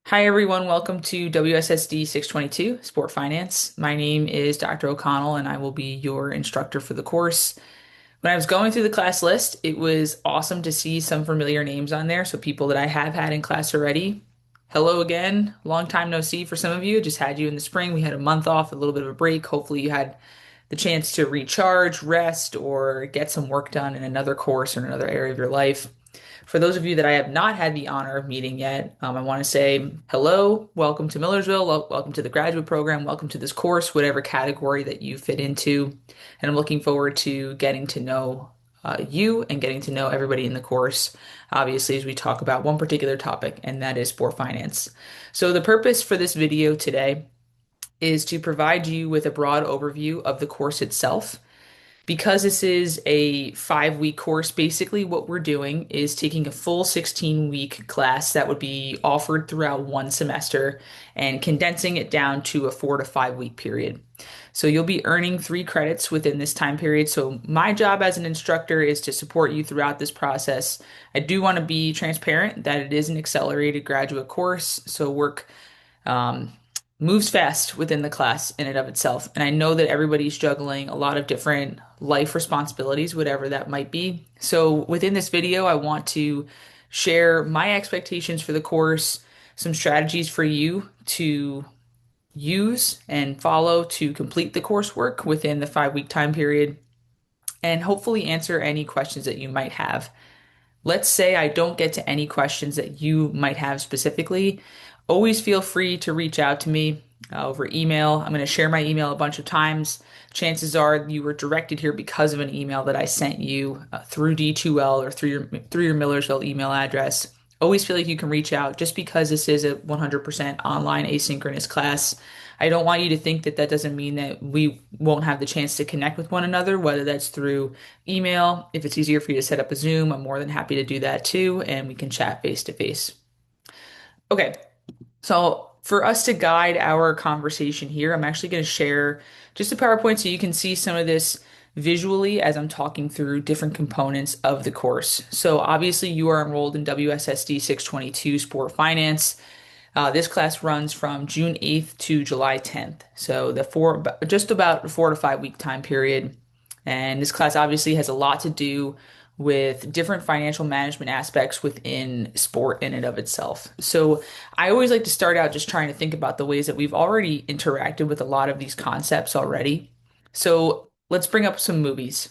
Hi, everyone. Welcome to WSSD 622 Sport Finance. My name is Dr. O'Connell, and I will be your instructor for the course. When I was going through the class list, it was awesome to see some familiar names on there. So, people that I have had in class already. Hello again. Long time no see for some of you. Just had you in the spring. We had a month off, a little bit of a break. Hopefully, you had the chance to recharge, rest, or get some work done in another course or another area of your life. For those of you that I have not had the honor of meeting yet, I want to say hello, welcome to Millersville, welcome to the graduate program, welcome to this course, whatever category that you fit into. And I'm looking forward to getting to know you and getting to know everybody in the course, obviously, as we talk about one particular topic, and that is sport finance. So, the purpose for this video today is to provide you with a broad overview of the course itself. Because this is a 5 week course, basically what we're doing is taking a full 16-week class that would be offered throughout one semester and condensing it down to a 4 to 5 week period. So you'll be earning 3 credits within this time period. So my job as an instructor is to support you throughout this process. I do want to be transparent that it is an accelerated graduate course, so work um, moves fast within the class in and of itself. And I know that everybody's juggling a lot of different life responsibilities, whatever that might be. So within this video, I want to share my expectations for the course, some strategies for you to use and follow to complete the coursework within the 5 week time period, and hopefully answer any questions that you might have. Let's say I don't get to any questions that you might have specifically. Always feel free to reach out to me over email. I'm going to share my email a bunch of times. Chances are you were directed here because of an email that I sent you through D2L or through your Millersville email address. Always feel like you can reach out just because this is a 100% online asynchronous class. I don't want you to think that that doesn't mean that we won't have the chance to connect with one another, whether that's through email. If it's easier for you to set up a Zoom, I'm more than happy to do that too, and we can chat face to face. Okay, so for us to guide our conversation here, I'm actually going to share just a PowerPoint so you can see some of this visually as I'm talking through different components of the course. So obviously you are enrolled in WSSD 622 Sport Finance. This class runs from June 8th to July 10th. So just about a 4 to 5 week time period. And this class obviously has a lot to do with different financial management aspects within sport in and of itself. So I always like to start out just trying to think about the ways that we've already interacted with a lot of these concepts already. So let's bring up some movies.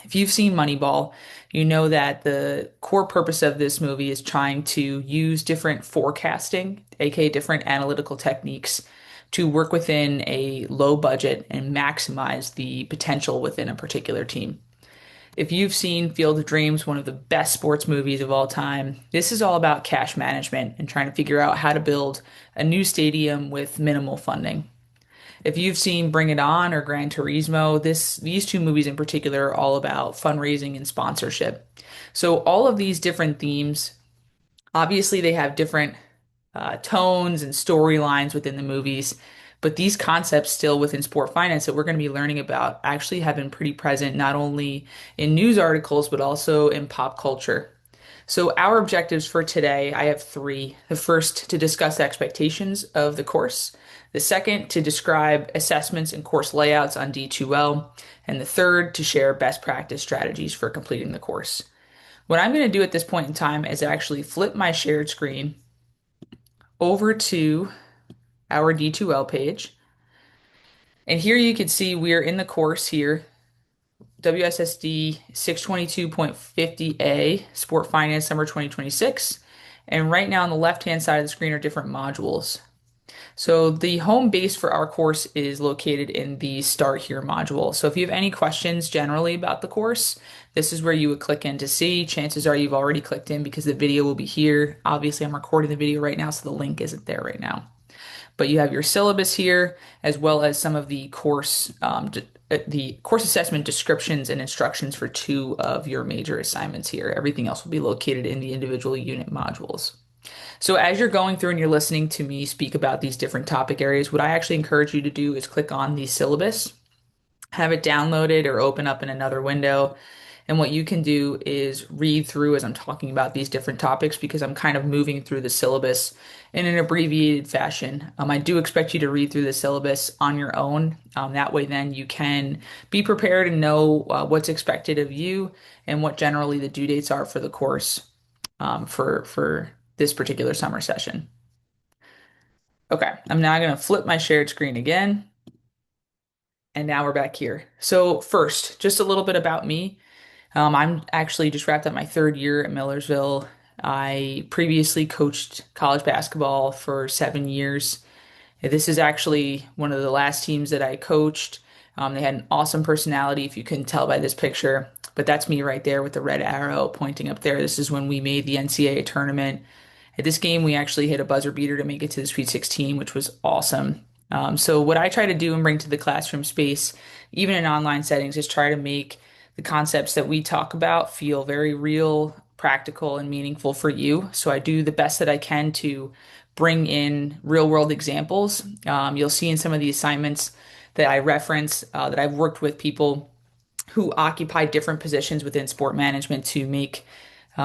If you've seen Moneyball, you know that the core purpose of this movie is trying to use different forecasting, aka different analytical techniques, to work within a low budget and maximize the potential within a particular team. If you've seen Field of Dreams, one of the best sports movies of all time, this is all about cash management and trying to figure out how to build a new stadium with minimal funding. If you've seen Bring It On or Gran Turismo, these two movies in particular are all about fundraising and sponsorship. So all of these different themes, obviously they have different tones and storylines within the movies, but these concepts still within sport finance that we're going to be learning about actually have been pretty present not only in news articles but also in pop culture. So our objectives for today, I have three. The first, to discuss expectations of the course. The second, to describe assessments and course layouts on D2L. And the third, to share best practice strategies for completing the course. What I'm going to do at this point in time is actually flip my shared screen over to our D2L page. And here you can see we're in the course here, WSSD 622.50A, Sport Finance Summer 2026. And right now on the left-hand side of the screen are different modules. So the home base for our course is located in the Start Here module. So if you have any questions generally about the course, this is where you would click in to see. Chances are you've already clicked in because the video will be here. Obviously, I'm recording the video right now, so the link isn't there right now. But you have your syllabus here, as well as some of the course assessment descriptions and instructions for two of your major assignments here. Everything else will be located in the individual unit modules. So as you're going through and you're listening to me speak about these different topic areas, what I actually encourage you to do is click on the syllabus, have it downloaded or open up in another window, And what you can do is read through as I'm talking about these different topics because I'm kind of moving through the syllabus in an abbreviated fashion. I do expect you to read through the syllabus on your own. That way, then you can be prepared and know what's expected of you and what generally the due dates are for the course for this particular summer session. Okay, I'm now going to flip my shared screen again, and now we're back here. So first, just a little bit about me. I'm actually just wrapped up my third year at Millersville. I previously coached college basketball for 7 years. This is actually one of the last teams that I coached. They had an awesome personality, if you couldn't tell by this picture, but that's me right there with the red arrow pointing up there. This is when we made the NCAA tournament. At this game, we actually hit a buzzer beater to make it to the Sweet 16, which was awesome. So, what I try to do and bring to the classroom space, even in online settings, is try to make the concepts that we talk about feel very real, practical, and meaningful for you. So, I do the best that I can to bring in real world examples. You'll see in some of the assignments that I reference that I've worked with people who occupy different positions within sport management to make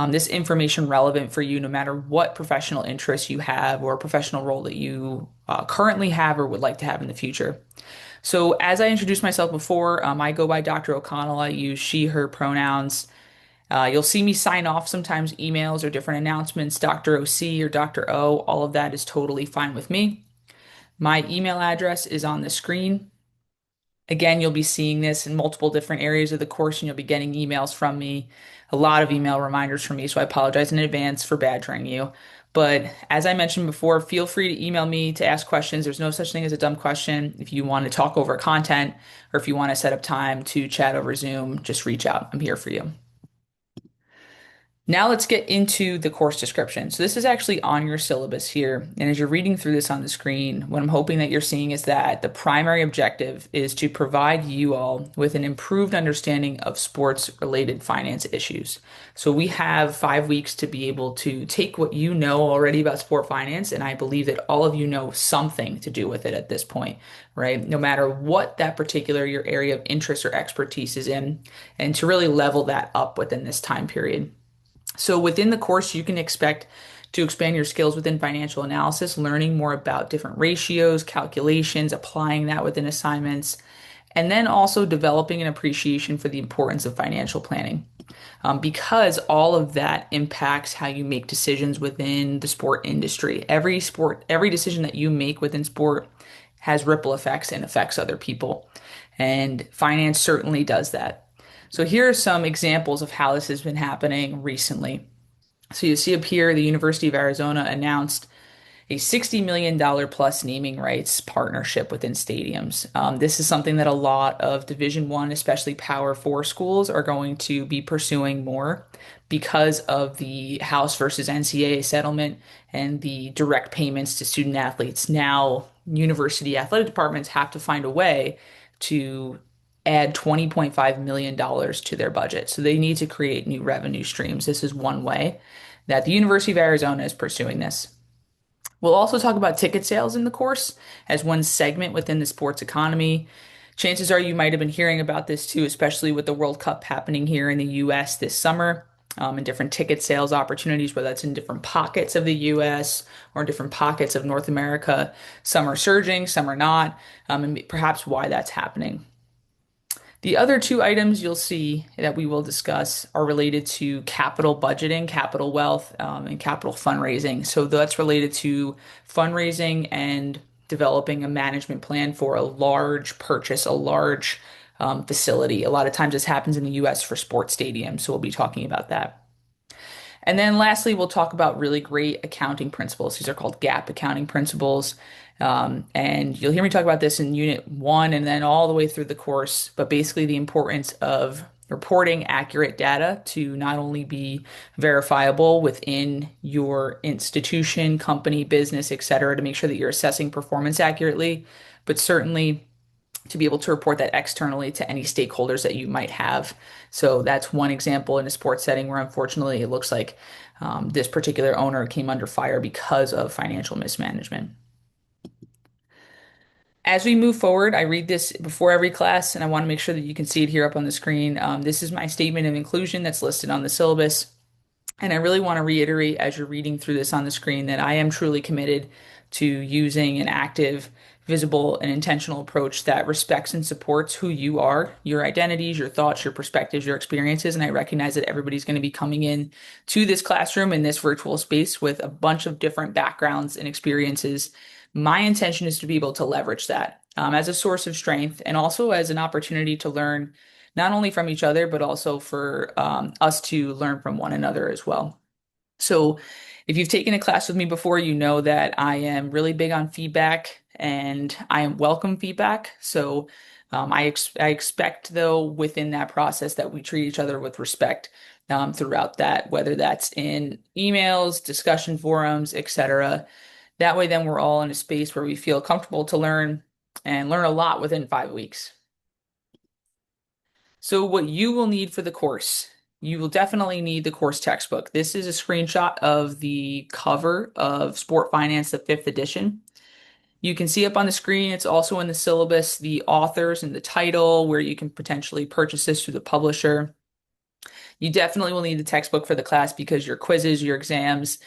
this information relevant for you no matter what professional interests you have or professional role that you currently have or would like to have in the future. So, as I introduced myself before, I go by Dr. O'Connell. I use she, her pronouns. You'll see me sign off sometimes emails or different announcements, Dr. OC or Dr. O. All of that is totally fine with me. My email address is on the screen. Again, you'll be seeing this in multiple different areas of the course, and you'll be getting emails from me, a lot of email reminders from me. So I apologize in advance for badgering you. But as I mentioned before, feel free to email me to ask questions. There's no such thing as a dumb question. If you want to talk over content or if you want to set up time to chat over Zoom, just reach out. I'm here for you. Now let's get into the course description. So this is actually on your syllabus here. And as you're reading through this on the screen, what I'm hoping that you're seeing is that the primary objective is to provide you all with an improved understanding of sports related finance issues. So we have 5 weeks to be able to take what you know already about sport finance, and I believe that all of you know something to do with it at this point, right? No matter what that particular your area of interest or expertise is in, and to really level that up within this time period. So within the course, you can expect to expand your skills within financial analysis, learning more about different ratios, calculations, applying that within assignments, and then also developing an appreciation for the importance of financial planning. Because all of that impacts how you make decisions within the sport industry. Every decision that you make within sport has ripple effects and affects other people. And finance certainly does that. So here are some examples of how this has been happening recently. So you see up here, the University of Arizona announced a $60 million plus naming rights partnership within stadiums. This is something that a lot of Division One, especially Power Four schools, are going to be pursuing more because of the House versus NCAA settlement and the direct payments to student athletes. Now, university athletic departments have to find a way to add $20.5 million to their budget. So they need to create new revenue streams. This is one way that the University of Arizona is pursuing this. We'll also talk about ticket sales in the course as one segment within the sports economy. Chances are you might have been hearing about this too, especially with the World Cup happening here in the US this summer, and different ticket sales opportunities, whether that's in different pockets of the US or different pockets of North America. Some are surging, some are not, and perhaps why that's happening. The other two items you'll see that we will discuss are related to capital budgeting, capital wealth, and capital fundraising. So that's related to fundraising and developing a management plan for a large purchase, a large facility. A lot of times this happens in the US for sports stadiums, so we'll be talking about that. And then lastly, we'll talk about really great accounting principles. These are called GAAP accounting principles. And you'll hear me talk about this in Unit 1 and then all the way through the course, but basically the importance of reporting accurate data to not only be verifiable within your institution, company, business, et cetera, to make sure that you're assessing performance accurately, but certainly to be able to report that externally to any stakeholders that you might have. So that's one example in a sports setting where unfortunately it looks like this particular owner came under fire because of financial mismanagement. As we move forward, I read this before every class, and I want to make sure that you can see it here up on the screen. This is my statement of inclusion that's listed on the syllabus. And I really want to reiterate as you're reading through this on the screen that I am truly committed to using an active, visible, and intentional approach that respects and supports who you are, your identities, your thoughts, your perspectives, your experiences. And I recognize that everybody's going to be coming in to this classroom in this virtual space with a bunch of different backgrounds and experiences. My intention is to be able to leverage that as a source of strength and also as an opportunity to learn not only from each other, but also for us to learn from one another as well. So, if you've taken a class with me before, you know that I am really big on feedback and I welcome feedback. So, I expect, though, within that process that we treat each other with respect throughout that, whether that's in emails, discussion forums, etc. That way, then we're all in a space where we feel comfortable to learn and learn a lot within 5 weeks. So what you will need for the course, you will definitely need the course textbook. This is a screenshot of the cover of Sport Finance, the fifth edition. You can see up on the screen, it's also in the syllabus, the authors and the title, where you can potentially purchase this through the publisher. You definitely will need the textbook for the class because your quizzes, your exams,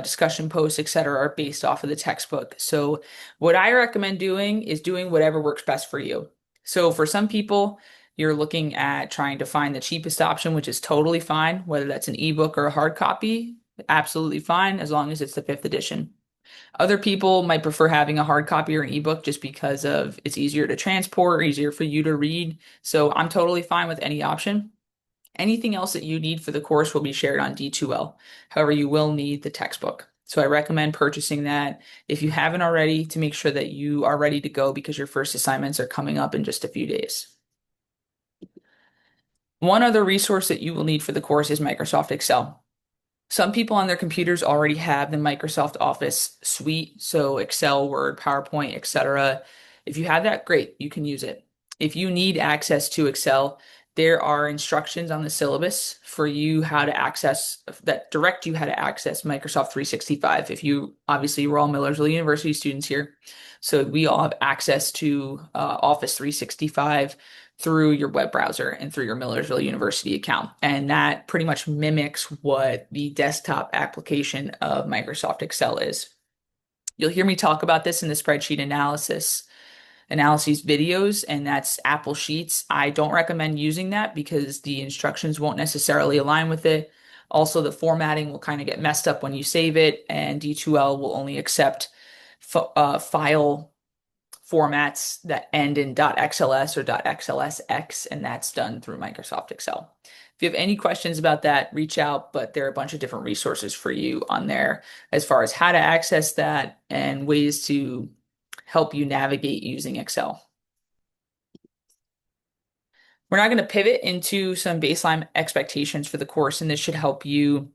discussion posts, etc., are based off of the textbook. So, what I recommend doing is doing whatever works best for you. So, for some people, you're looking at trying to find the cheapest option, which is totally fine, whether that's an ebook or a hard copy, absolutely fine, as long as it's the fifth edition. Other people might prefer having a hard copy or an ebook just because of it's easier to transport, easier for you to read. So, I'm totally fine with any option. Anything else that you need for the course will be shared on D2L. However, you will need the textbook. So I recommend purchasing that if you haven't already to make sure that you are ready to go because your first assignments are coming up in just a few days. One other resource that you will need for the course is Microsoft Excel. Some people on their computers already have the Microsoft Office suite, so Excel, Word, PowerPoint, etc. If you have that, great, you can use it. If you need access to Excel, there are instructions on the syllabus for you how to access that direct you how to access Microsoft 365. If you obviously we're all Millersville University students here, so we all have access to Office 365 through your web browser and through your Millersville University account. And that pretty much mimics what the desktop application of Microsoft Excel is. You'll hear me talk about this in the spreadsheet analyses videos, and that's Apple Sheets. I don't recommend using that because the instructions won't necessarily align with it. Also, the formatting will kind of get messed up when you save it, and D2L will only accept file formats that end in .xls or .xlsx, and that's done through Microsoft Excel. If you have any questions about that, reach out, but there are a bunch of different resources for you on there as far as how to access that and ways to help you navigate using Excel. We're now going to pivot into some baseline expectations for the course, and this should help you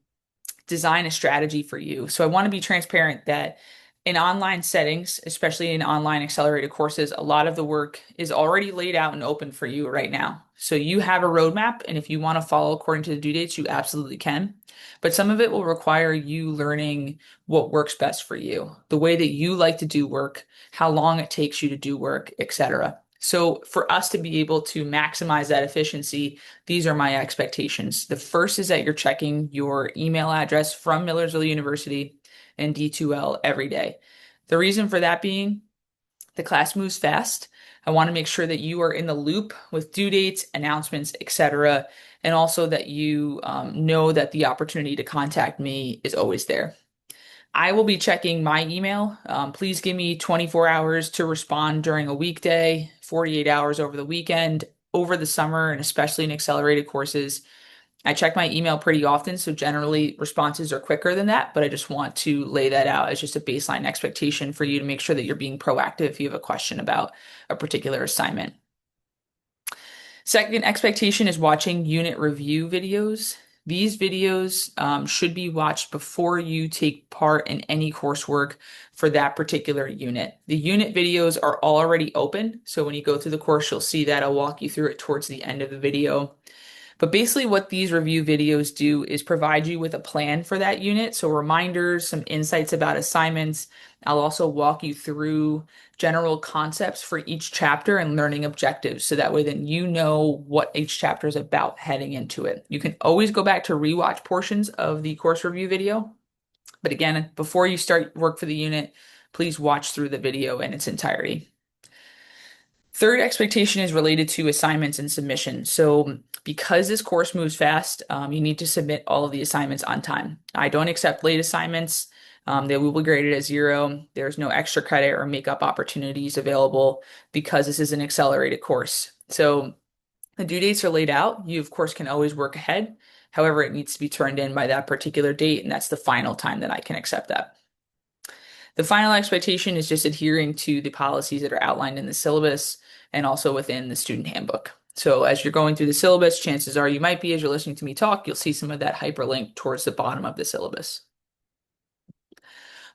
design a strategy for you. So I want to be transparent that in online settings, especially in online accelerated courses, a lot of the work is already laid out and open for you right now. So you have a roadmap, and if you want to follow according to the due dates, you absolutely can. But some of it will require you learning what works best for you, the way that you like to do work, how long it takes you to do work, etc. So for us to be able to maximize that efficiency, these are my expectations. The first is that you're checking your email address from Millersville University and D2L every day. The reason for that being the class moves fast. I want to make sure that you are in the loop with due dates, announcements, etc., and also that you know that the opportunity to contact me is always there. I will be checking my email. Please give me 24 hours to respond during a weekday, 48 hours over the weekend, over the summer, and especially in accelerated courses. I check my email pretty often, so generally responses are quicker than that, but I just want to lay that out as just a baseline expectation for you to make sure that you're being proactive if you have a question about a particular assignment. Second expectation is watching unit review videos. These videos should be watched before you take part in any coursework for that particular unit. The unit videos are already open, so when you go through the course, you'll see that. I'll walk you through it towards the end of the video. But basically, what these review videos do is provide you with a plan for that unit. So, reminders, some insights about assignments. I'll also walk you through general concepts for each chapter and learning objectives. So that way, then you know what each chapter is about heading into it. You can always go back to rewatch portions of the course review video. But again, before you start work for the unit, please watch through the video in its entirety. Third expectation is related to assignments and submission. So, because this course moves fast, you need to submit all of the assignments on time. I don't accept late assignments. They will be graded as zero. There's no extra credit or makeup opportunities available because this is an accelerated course. So, the due dates are laid out. You, of course, can always work ahead. However, it needs to be turned in by that particular date, and that's the final time that I can accept that. The final expectation is just adhering to the policies that are outlined in the syllabus and also within the student handbook. So as you're going through the syllabus, chances are you might be, as you're listening to me talk, you'll see some of that hyperlink towards the bottom of the syllabus.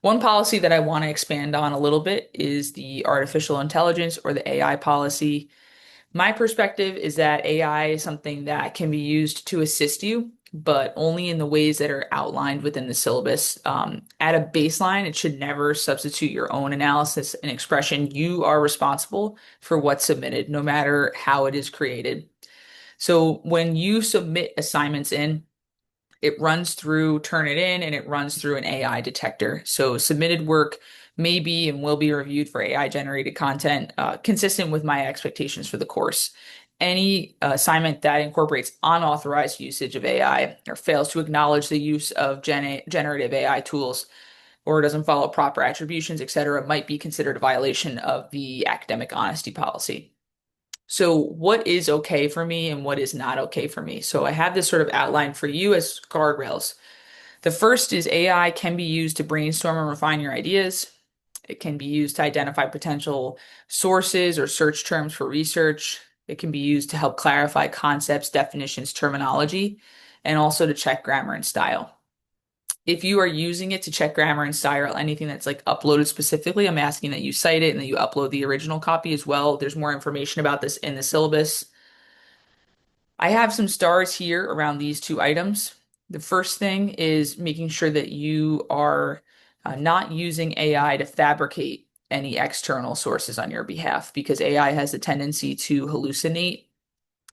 One policy that I want to expand on a little bit is the artificial intelligence or the AI policy. My perspective is that AI is something that can be used to assist you, but only in the ways that are outlined within the syllabus. At a baseline, it should never substitute your own analysis and expression. You are responsible for what's submitted, no matter how it is created. So when you submit assignments in, it runs through Turnitin and it runs through an AI detector. So submitted work may be and will be reviewed for AI generated content consistent with my expectations for the course. Any assignment that incorporates unauthorized usage of AI or fails to acknowledge the use of generative AI tools or doesn't follow proper attributions, etc., might be considered a violation of the academic honesty policy. So, what is okay for me and what is not okay for me? So, I have this sort of outline for you as guardrails. The first is AI can be used to brainstorm and refine your ideas. It can be used to identify potential sources or search terms for research. It can be used to help clarify concepts, definitions, terminology, and also to check grammar and style. If you are using it to check grammar and style, anything that's like uploaded specifically, I'm asking that you cite it and that you upload the original copy as well. There's more information about this in the syllabus. I have some stars here around these two items. The first thing is making sure that you are not using AI to fabricate any external sources on your behalf because AI has a tendency to hallucinate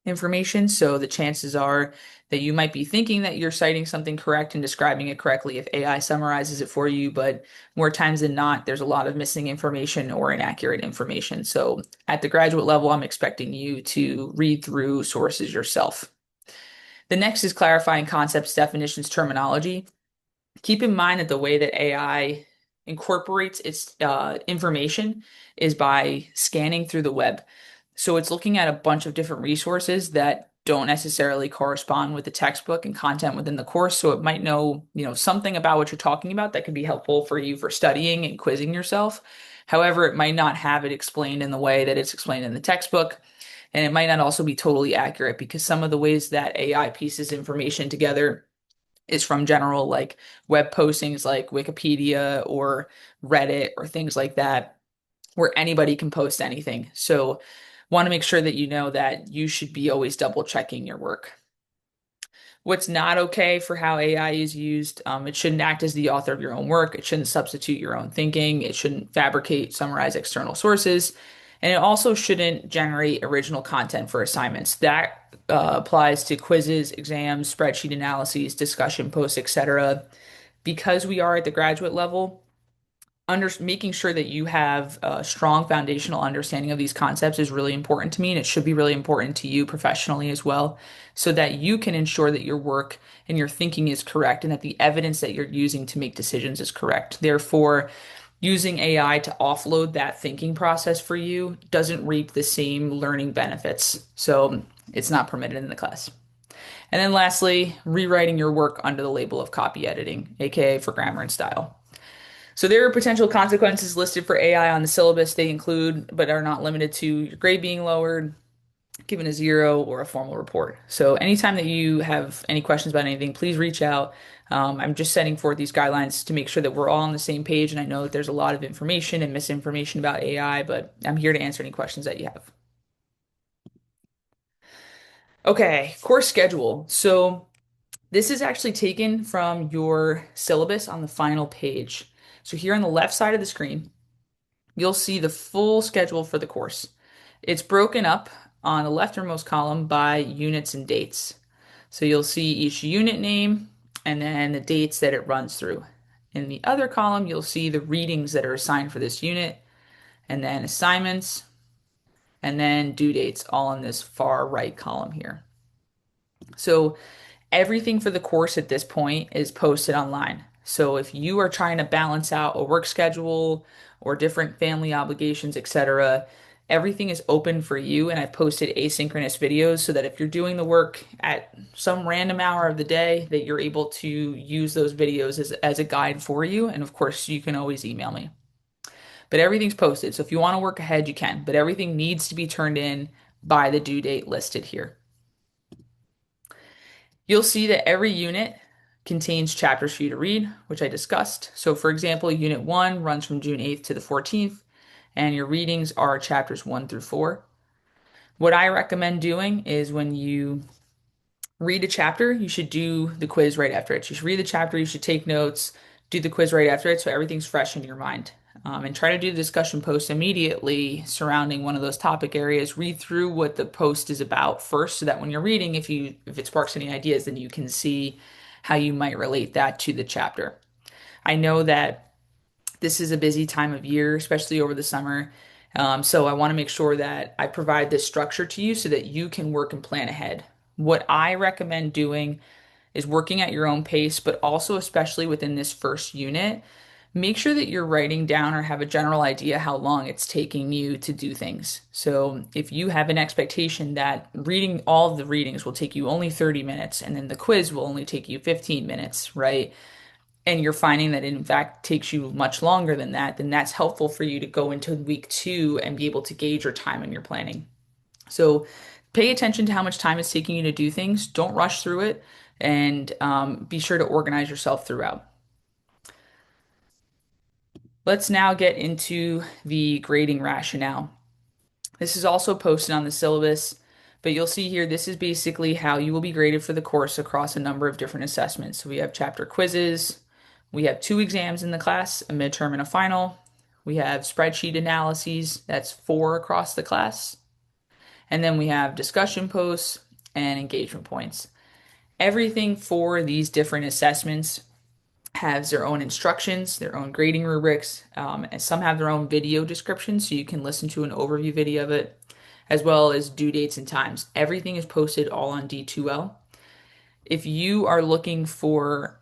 information. So the chances are that you might be thinking that you're citing something correct and describing it correctly if AI summarizes it for you, but more times than not, there's a lot of missing information or inaccurate information. So at the graduate level, I'm expecting you to read through sources yourself. The next is clarifying concepts, definitions, terminology. Keep in mind that the way that AI incorporates its information is by scanning through the web. So it's looking at a bunch of different resources that don't necessarily correspond with the textbook and content within the course. So it might know, something about what you're talking about that could be helpful for you for studying and quizzing yourself. However, it might not have it explained in the way that it's explained in the textbook. And it might not also be totally accurate because some of the ways that AI pieces information together is from general like web postings like Wikipedia or Reddit or things like that, where anybody can post anything. So, want to make sure that you know that you should be always double checking your work. What's not okay for how AI is used, it shouldn't act as the author of your own work. It shouldn't substitute your own thinking. It shouldn't fabricate, summarize external sources. And it also shouldn't generate original content for assignments. That applies to quizzes, exams, spreadsheet analyses, discussion posts, etc. Because we are at the graduate level, making sure that you have a strong foundational understanding of these concepts is really important to me, and it should be really important to you professionally as well, so that you can ensure that your work and your thinking is correct and that the evidence that you're using to make decisions is correct. Therefore, using AI to offload that thinking process for you doesn't reap the same learning benefits. So it's not permitted in the class. And then lastly, rewriting your work under the label of copy editing, aka for grammar and style. So there are potential consequences listed for AI on the syllabus. They include, but are not limited to, your grade being lowered, given a zero, or a formal report. So anytime that you have any questions about anything, please reach out. I'm just setting forth these guidelines to make sure that we're all on the same page. And I know that there's a lot of information and misinformation about AI, but I'm here to answer any questions that you have. Okay, course schedule. So this is actually taken from your syllabus on the final page. So here on the left side of the screen, you'll see the full schedule for the course. It's broken up on the leftmost column by units and dates. So you'll see each unit name and then the dates that it runs through. In the other column, you'll see the readings that are assigned for this unit, and then assignments, and then due dates, all in this far right column here. So everything for the course at this point is posted online. So if you are trying to balance out a work schedule or different family obligations, etc., everything is open for you. And I've posted asynchronous videos so that if you're doing the work at some random hour of the day, that you're able to use those videos as a guide for you. And of course, you can always email me. But everything's posted. So if you want to work ahead, you can. But everything needs to be turned in by the due date listed here. You'll see that every unit contains chapters for you to read, which I discussed. So, for example, Unit 1 runs from June 8th to the 14th, and your readings are chapters 1 through 4. What I recommend doing is when you read a chapter, you should do the quiz right after it. You should read the chapter, you should take notes, do the quiz right after it so everything's fresh in your mind. And try to do the discussion post immediately surrounding one of those topic areas. Read through what the post is about first so that when you're reading, if it sparks any ideas, then you can see how you might relate that to the chapter. I know that this is a busy time of year, especially over the summer. So I want to make sure that I provide this structure to you so that you can work and plan ahead. What I recommend doing is working at your own pace, but also, especially within this first unit, make sure that you're writing down or have a general idea how long it's taking you to do things. So if you have an expectation that reading all of the readings will take you only 30 minutes and then the quiz will only take you 15 minutes, right? And you're finding that it in fact takes you much longer than that, then that's helpful for you to go into week 2 and be able to gauge your time in your planning. So pay attention to how much time it's taking you to do things. Don't rush through it, and be sure to organize yourself throughout. Let's now get into the grading rationale. This is also posted on the syllabus, but you'll see here this is basically how you will be graded for the course across a number of different assessments. So we have chapter quizzes, we have 2 exams in the class, a midterm and a final. We have spreadsheet analyses, that's 4 across the class. And then we have discussion posts and engagement points. Everything for these different assessments has their own instructions, their own grading rubrics, and some have their own video descriptions so you can listen to an overview video of it, as well as due dates and times. Everything is posted all on D2L. If you are looking for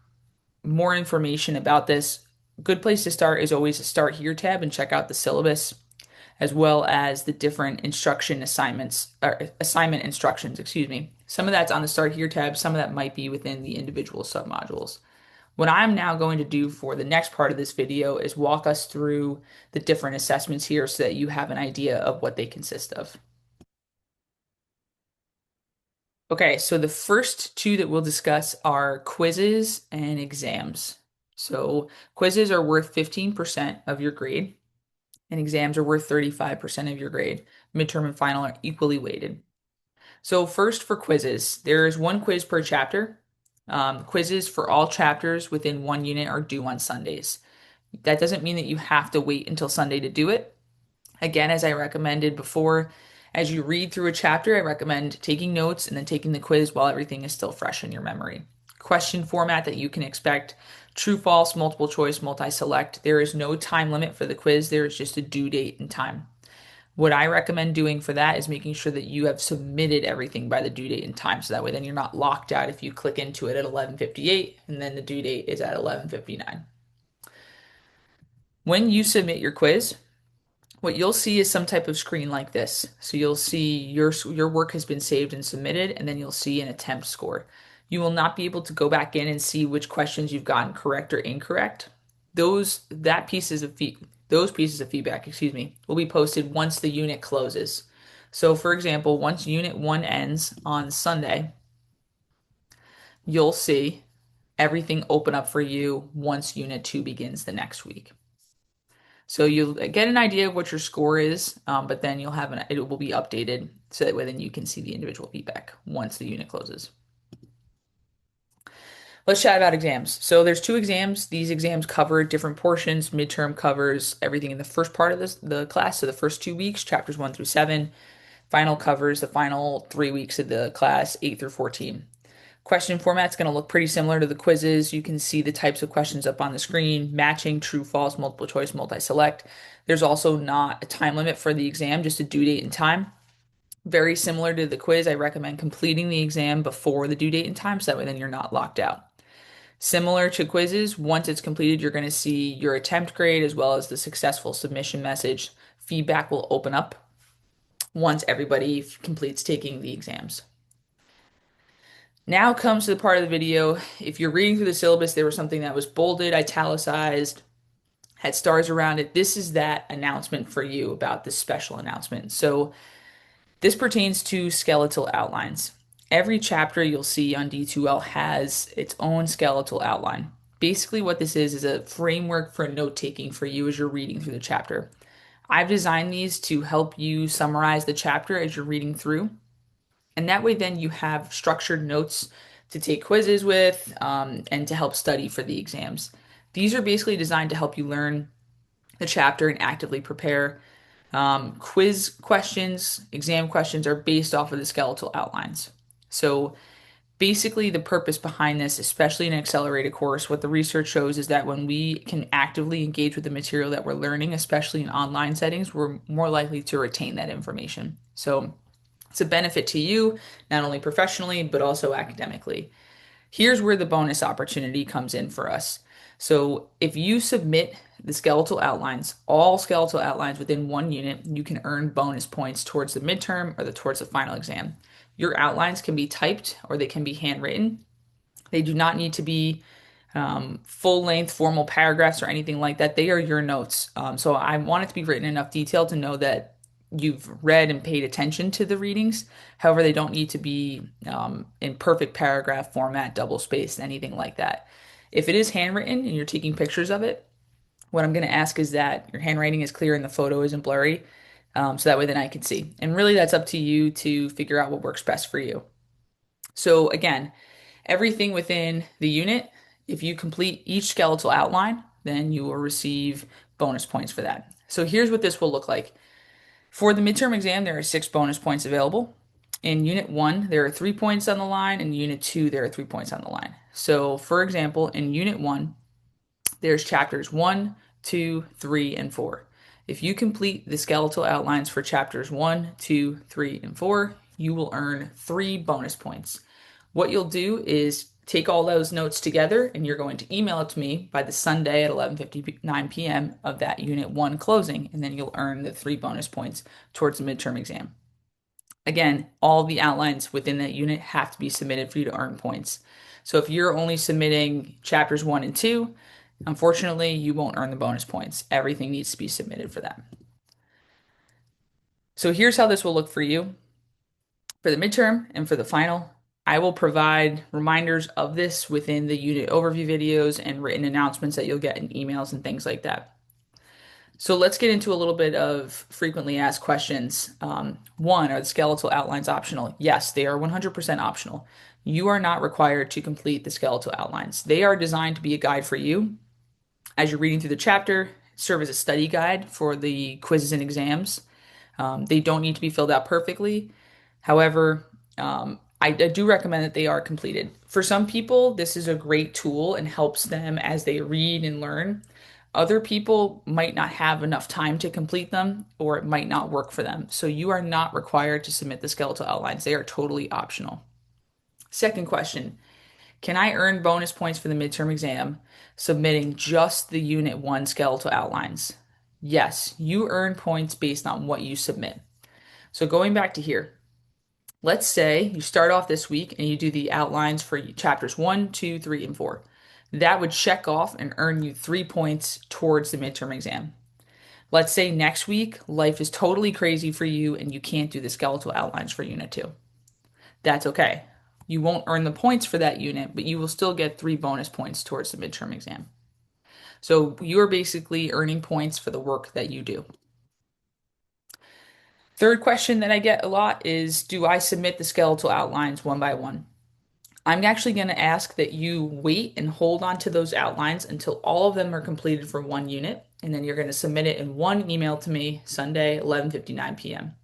more information about this, a good place to start is always the Start Here tab and check out the syllabus, as well as the different instruction assignments or assignment instructions, excuse me. Some of that's on the Start Here tab, some of that might be within the individual submodules. What I'm now going to do for the next part of this video is walk us through the different assessments here so that you have an idea of what they consist of. Okay, so the first two that we'll discuss are quizzes and exams. So quizzes are worth 15% of your grade, and exams are worth 35% of your grade. Midterm and final are equally weighted. So first for quizzes, there is one quiz per chapter. Quizzes for all chapters within one unit are due on Sundays. That doesn't mean that you have to wait until Sunday to do it. Again, as I recommended before, as you read through a chapter, I recommend taking notes and then taking the quiz while everything is still fresh in your memory. Question format that you can expect: true, false, multiple choice, multi-select. There is no time limit for the quiz, there is just a due date and time. What I recommend doing for that is making sure that you have submitted everything by the due date and time. So that way then you're not locked out if you click into it at 11:58 and then the due date is at 11:59. When you submit your quiz, what you'll see is some type of screen like this. So you'll see your work has been saved and submitted, and then you'll see an attempt score. You will not be able to go back in and see which questions you've gotten correct or incorrect. Those pieces of feedback, excuse me, will be posted once the unit closes. So for example, once unit 1 ends on Sunday, you'll see everything open up for you once unit 2 begins the next week. So you'll get an idea of what your score is, but then it will be updated so that way then you can see the individual feedback once the unit closes. Let's chat about exams. So there's two exams. These exams cover different portions. Midterm covers everything in the first part of the class, so the first 2 weeks, chapters 1 through 7. Final covers the final 3 weeks of the class, 8 through 14. Question format's going to look pretty similar to the quizzes. You can see the types of questions up on the screen: matching, true, false, multiple choice, multi-select. There's also not a time limit for the exam, just a due date and time. Very similar to the quiz, I recommend completing the exam before the due date and time so that way then you're not locked out. Similar to quizzes, once it's completed, you're going to see your attempt grade as well as the successful submission message. Feedback will open up once everybody completes taking the exams. Now comes to the part of the video. If you're reading through the syllabus, there was something that was bolded, italicized, had stars around it. This is that announcement for you about this special announcement. So this pertains to skeletal outlines. Every chapter you'll see on D2L has its own skeletal outline. Basically, what this is a framework for note taking for you as you're reading through the chapter. I've designed these to help you summarize the chapter as you're reading through. And that way, then you have structured notes to take quizzes with and to help study for the exams. These are basically designed to help you learn the chapter and actively prepare. Quiz questions, exam questions are based off of the skeletal outlines. So basically, the purpose behind this, especially in an accelerated course, what the research shows is that when we can actively engage with the material that we're learning, especially in online settings, we're more likely to retain that information. So it's a benefit to you, not only professionally, but also academically. Here's where the bonus opportunity comes in for us. So if you submit the skeletal outlines, all skeletal outlines within 1 unit, you can earn bonus points towards the midterm or towards the final exam. Your outlines can be typed or they can be handwritten. They do not need to be full length formal paragraphs or anything like that. They are your notes. So I want it to be written in enough detail to know that you've read and paid attention to the readings. However, they don't need to be in perfect paragraph format, double spaced, anything like that. If it is handwritten and you're taking pictures of it, what I'm going to ask is that your handwriting is clear and the photo isn't blurry, so that way then I can see. And really, that's up to you to figure out what works best for you. So again, everything within the unit, if you complete each skeletal outline, then you will receive bonus points for that. So here's what this will look like. For the midterm exam, there are 6 bonus points available. In Unit 1, there are 3 points on the line. In Unit 2, there are 3 points on the line. So, for example, in Unit 1, there's chapters 1, 2, 3, and 4. If you complete the skeletal outlines for chapters 1, 2, 3, and 4, you will earn 3 bonus points. What you'll do is take all those notes together and you're going to email it to me by the Sunday at 11:59 p.m. of that Unit 1 closing, and then you'll earn the 3 bonus points towards the midterm exam. Again, all the outlines within that unit have to be submitted for you to earn points. So if you're only submitting chapters 1 and 2, unfortunately, you won't earn the bonus points. Everything needs to be submitted for that. So here's how this will look for you. For the midterm and for the final, I will provide reminders of this within the unit overview videos and written announcements that you'll get in emails and things like that. So let's get into a little bit of frequently asked questions. One, are the skeletal outlines optional? Yes, they are 100% optional. You are not required to complete the skeletal outlines. They are designed to be a guide for you as you're reading through the chapter, serve as a study guide for the quizzes and exams. They don't need to be filled out perfectly. However, I do recommend that they are completed. For some people, this is a great tool and helps them as they read and learn. Other people might not have enough time to complete them, or it might not work for them. So you are not required to submit the skeletal outlines. They are totally optional. Second question, can I earn bonus points for the midterm exam submitting just the Unit 1 skeletal outlines? Yes, you earn points based on what you submit. So going back to here, let's say you start off this week and you do the outlines for chapters 1, 2, 3, and 4. That would check off and earn you 3 points towards the midterm exam. Let's say next week, life is totally crazy for you and you can't do the skeletal outlines for Unit 2. That's okay. You won't earn the points for that unit, but you will still get 3 bonus points towards the midterm exam. So you are basically earning points for the work that you do. Third question that I get a lot is, do I submit the skeletal outlines one by one? I'm actually going to ask that you wait and hold on to those outlines until all of them are completed for one unit, and then you're going to submit it in one email to me Sunday, 11:59 p.m.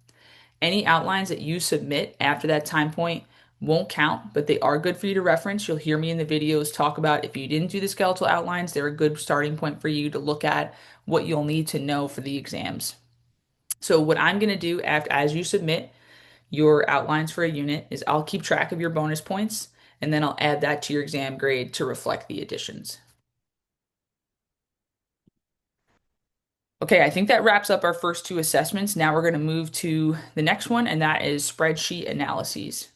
Any outlines that you submit after that time point won't count, but they are good for you to reference. You'll hear me in the videos talk about if you didn't do the skeletal outlines, they're a good starting point for you to look at what you'll need to know for the exams. So what I'm going to do after as you submit your outlines for a unit is I'll keep track of your bonus points and then I'll add that to your exam grade to reflect the additions. Okay, I think that wraps up our first two assessments. Now we're going to move to the next one, and that is spreadsheet analyses.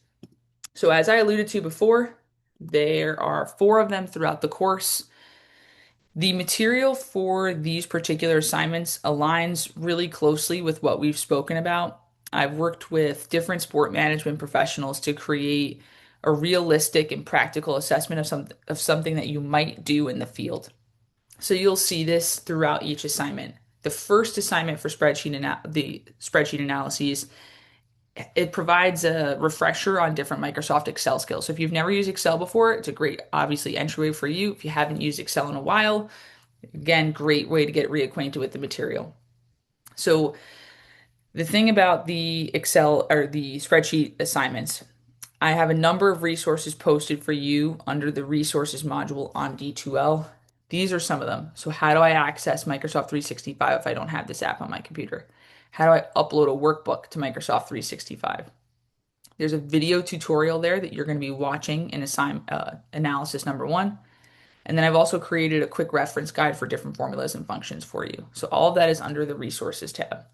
So, as I alluded to before, there are four of them throughout the course. The material for these particular assignments aligns really closely with what we've spoken about. I've worked with different sport management professionals to create a realistic and practical assessment of something that you might do in the field. So you'll see this throughout each assignment. The first assignment for the spreadsheet analyses, it provides a refresher on different Microsoft Excel skills. So if you've never used Excel before, it's a great, obviously, entryway for you. If you haven't used Excel in a while, again, great way to get reacquainted with the material. So the thing about the Excel or the spreadsheet assignments, I have a number of resources posted for you under the resources module on D2L. These are some of them. So how do I access Microsoft 365 if I don't have this app on my computer? How do I upload a workbook to Microsoft 365? There's a video tutorial there that you're going to be watching in analysis number one. And then I've also created a quick reference guide for different formulas and functions for you. So all of that is under the resources tab.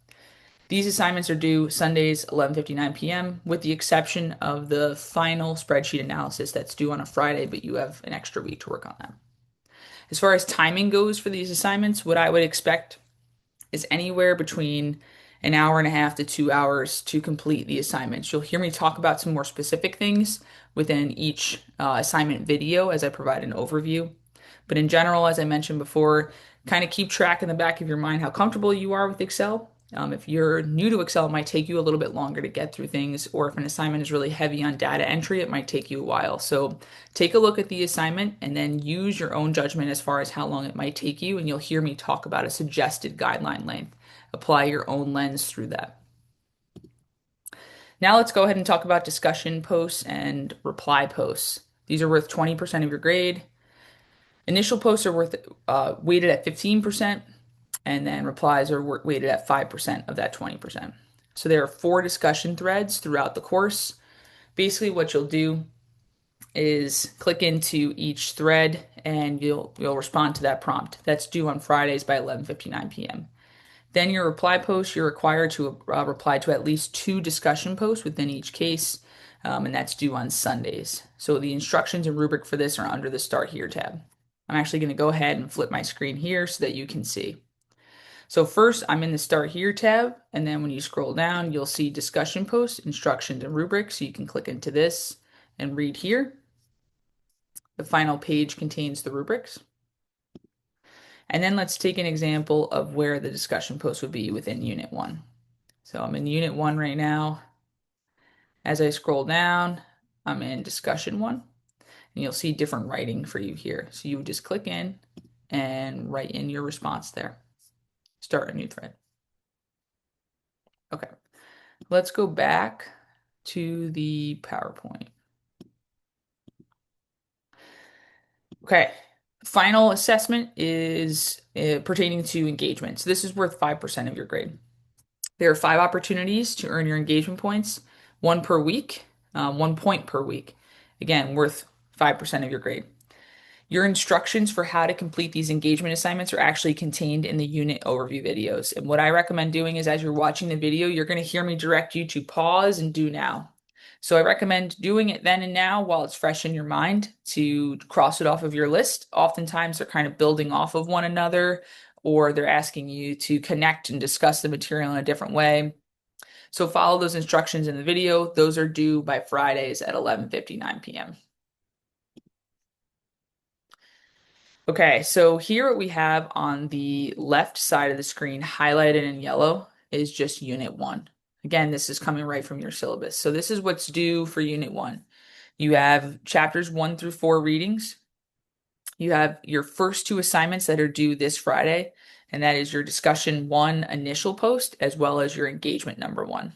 These assignments are due Sundays, 11:59 p.m., with the exception of the final spreadsheet analysis that's due on a Friday, but you have an extra week to work on that. As far as timing goes for these assignments, what I would expect is anywhere between an hour and a half to 2 hours to complete the assignments. You'll hear me talk about some more specific things within each assignment video as I provide an overview. But in general, as I mentioned before, kind of keep track in the back of your mind how comfortable you are with Excel. If you're new to Excel, it might take you a little bit longer to get through things, or if an assignment is really heavy on data entry, it might take you a while. So take a look at the assignment and then use your own judgment as far as how long it might take you, and you'll hear me talk about a suggested guideline length. Apply your own lens through that. Now let's go ahead and talk about discussion posts and reply posts. These are worth 20% of your grade. Initial posts are weighted at 15%, and then replies are weighted at 5% of that 20%. So there are four discussion threads throughout the course. Basically, what you'll do is click into each thread and you'll respond to that prompt. That's due on Fridays by 11:59 p.m. Then your reply post, you're required to reply to at least two discussion posts within each case, and that's due on Sundays. So the instructions and rubric for this are under the Start Here tab. I'm actually going to go ahead and flip my screen here so that you can see. So first, I'm in the Start Here tab, and then when you scroll down, you'll see Discussion Posts, Instructions, and Rubrics. So you can click into this and read here. The final page contains the rubrics. And then let's take an example of where the discussion post would be within Unit 1. So I'm in Unit 1 right now. As I scroll down, I'm in Discussion 1, and you'll see different writing for you here. So you would just click in and write in your response there. Start a new thread. Okay, let's go back to the PowerPoint. Okay, final assessment is pertaining to engagement. So this is worth 5% of your grade. There are 5 opportunities to earn your engagement points, one per week, 1 point per week. Again, worth 5% of your grade. Your instructions for how to complete these engagement assignments are actually contained in the unit overview videos. And what I recommend doing is as you're watching the video, you're going to hear me direct you to pause and do now. So I recommend doing it then and now while it's fresh in your mind to cross it off of your list. Oftentimes they're kind of building off of one another, or they're asking you to connect and discuss the material in a different way. So follow those instructions in the video. Those are due by Fridays at 11:59 p.m. Okay, so here what we have on the left side of the screen highlighted in yellow is just Unit 1. Again, this is coming right from your syllabus. So this is what's due for Unit 1. You have chapters 1 through 4 readings. You have your first two assignments that are due this Friday, and that is your discussion 1 initial post as well as your engagement number 1.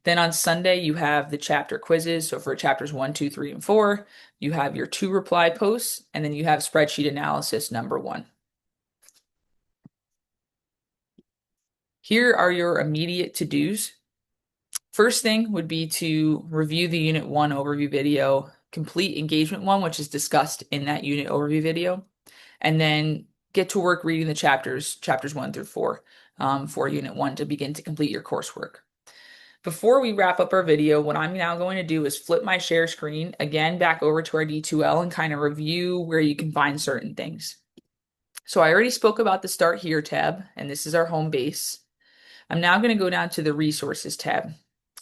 Then on Sunday, you have the chapter quizzes. So for chapters 1, 2, 3, and 4, you have your 2 reply posts, and then you have spreadsheet analysis number 1. Here are your immediate to-dos. First thing would be to review the Unit 1 overview video, complete Engagement 1, which is discussed in that unit overview video, and then get to work reading the chapters 1 through 4, for Unit 1 to begin to complete your coursework. Before we wrap up our video, what I'm now going to do is flip my share screen again back over to our D2L and kind of review where you can find certain things. So I already spoke about the Start Here tab, and this is our home base. I'm now going to go down to the Resources tab.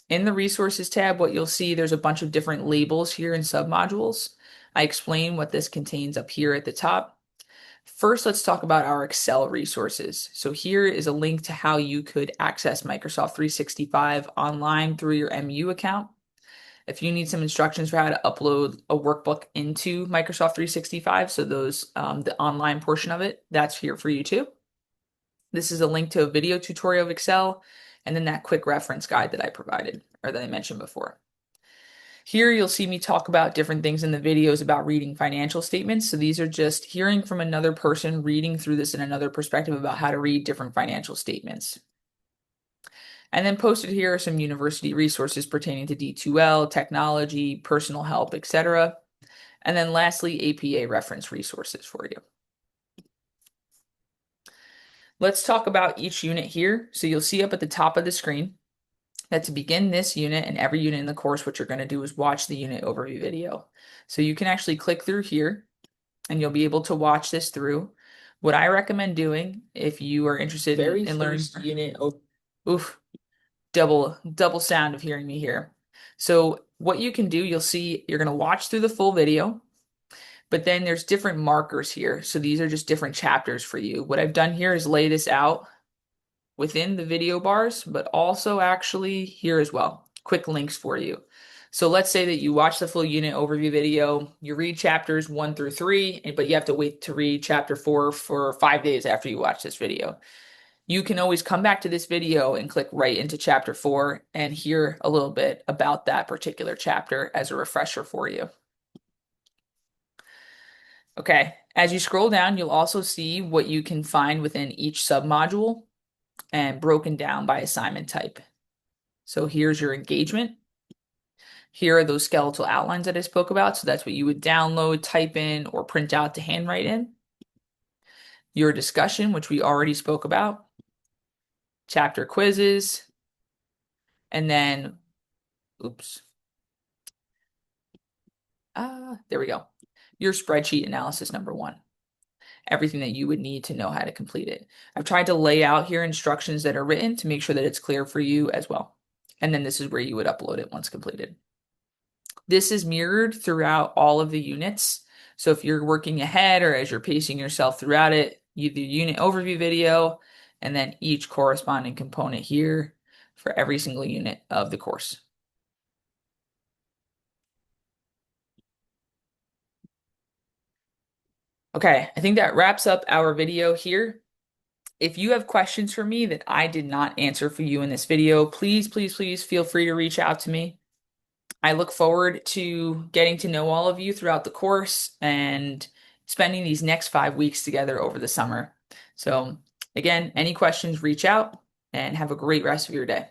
In the Resources tab, what you'll see, there's a bunch of different labels here in submodules. I explain what this contains up here at the top. First, let's talk about our Excel resources. So here is a link to how you could access Microsoft 365 online through your MU account. If you need some instructions for how to upload a workbook into Microsoft 365, so the online portion of it, that's here for you too. This is a link to a video tutorial of Excel, and then that quick reference guide that I provided, or that I mentioned before. Here you'll see me talk about different things in the videos about reading financial statements. So these are just hearing from another person reading through this in another perspective about how to read different financial statements. And then posted here are some university resources pertaining to D2L, technology, personal help, etc. And then lastly, APA reference resources for you. Let's talk about each unit here. So you'll see up at the top of the screen that to begin this unit and every unit in the course, what you're going to do is watch the unit overview video. So you can actually click through here and you'll be able to watch this through. What I recommend doing if you are interested in learning unit. Oof, double sound of hearing me here. So what you can do, you'll see you're going to watch through the full video, but then there's different markers here. So these are just different chapters for you. What I've done here is lay this out within the video bars, but also actually here as well. Quick links for you. So let's say that you watch the full unit overview video, you read chapters 1 through 3, but you have to wait to read chapter 4 for 5 days after you watch this video. You can always come back to this video and click right into chapter 4 and hear a little bit about that particular chapter as a refresher for you. Okay, as you scroll down, you'll also see what you can find within each submodule and broken down by assignment type. So here's your engagement. Here are those skeletal outlines that I spoke about. So that's what you would download, type in, or print out to handwrite in. Your discussion, which we already spoke about. Chapter quizzes. And then, oops. There we go. Your spreadsheet analysis number 1. Everything that you would need to know how to complete it. I've tried to lay out here instructions that are written to make sure that it's clear for you as well. And then this is where you would upload it once completed. This is mirrored throughout all of the units. So if you're working ahead or as you're pacing yourself throughout it, you do unit overview video and then each corresponding component here for every single unit of the course. Okay, I think that wraps up our video here. If you have questions for me that I did not answer for you in this video, please feel free to reach out to me. I look forward to getting to know all of you throughout the course and spending these next 5 weeks together over the summer. So again, any questions, reach out and have a great rest of your day.